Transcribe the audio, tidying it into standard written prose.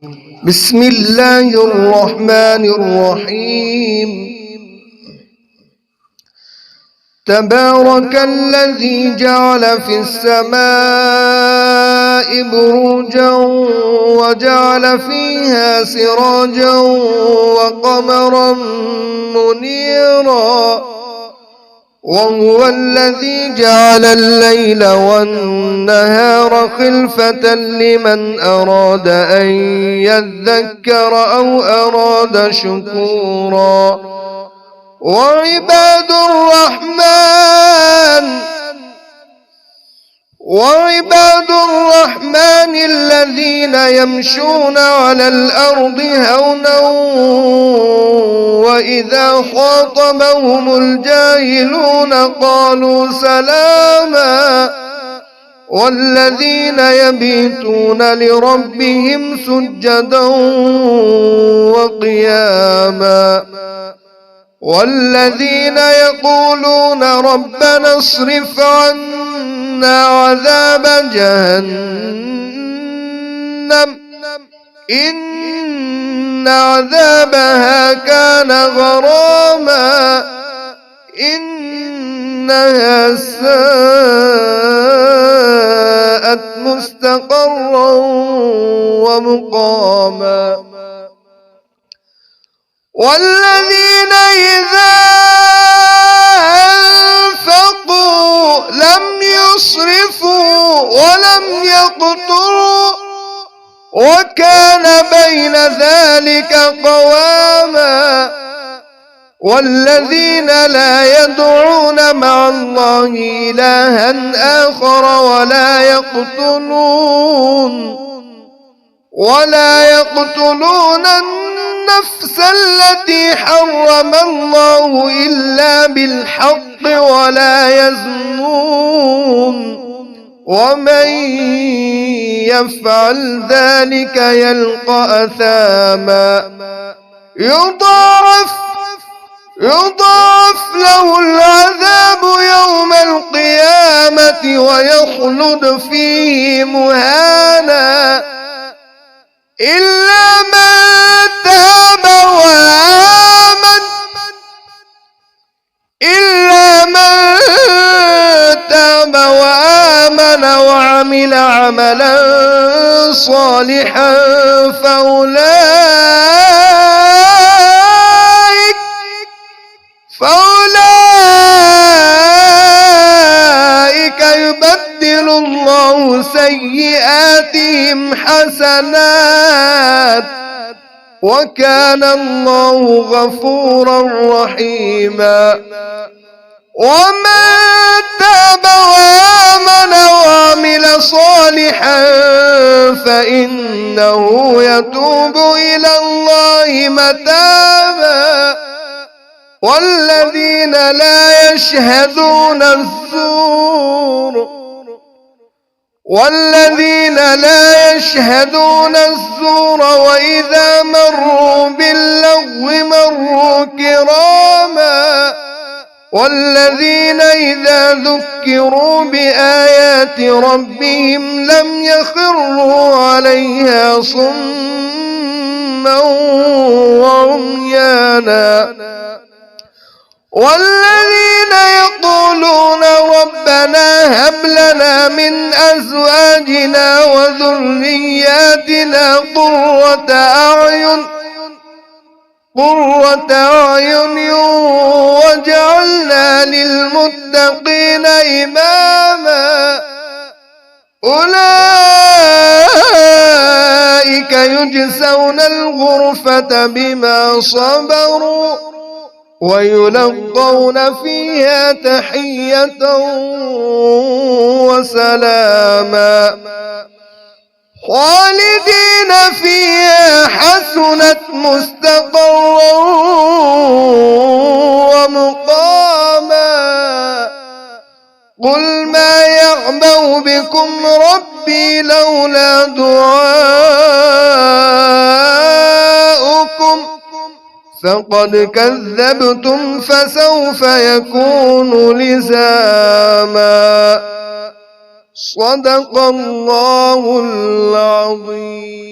بسم الله الرحمن الرحيم. تبارك الذي جعل في السماء بروجا وجعل فيها سراجا وقمرا منيرا، وهو الذي جعل الليل والنهار خلفة لمن أراد أن يذكر أو أراد شكورا. وعباد الرحمن الذين يمشون على الأرض هونا وإذا خاطبهم الجاهلون قالوا سلاما، والذين يبيتون لربهم سجدا وقياما، والذين يقولون ربنا اصرف عنا عذاب جهنم إن عذابها كان غراما إنها ساءت مستقرا ومقاما. والذين إذا أنفقوا لم يسرفوا ولم يقتروا وكان بين ذلك قواما. والذين لا يدعون مع الله إلها آخر ولا يقتلون النفس التي حرم الله إلا بالحق ولا يزنون، ومن يفعل ذلك يلقى أثاما يضاعف له العذاب يوم القيامة ويخلد فيه مهانا إلا من تاب وآمن وعمل عملا صالحا فأولئك يبدل الله سيئاتهم حسنات وكان الله غفورا رحيما. ومن تاب وآمن وعمل صالحا فإنه يتوب إلى الله متابا. والذين لا يشهدون الزور وإذا مروا باللغو مروا كراما. والذين إذا ذكروا بآيات ربهم لم يخروا عليها صما وعميانا. والذين يقولون ربنا هب لنا من أزواجنا وذرياتنا قرة أعين واجعلنا للمتقين إماما. أولئك يجزون الغرفة بما صبروا ويلقون فيها تحية وسلاما خالدين فيها حسنت مستقرا ومقاما. قل ما يعبأ بكم ربي لولا دعاؤكم فقد كذبتم فسوف يكون لزاما. صدق الله العظيم.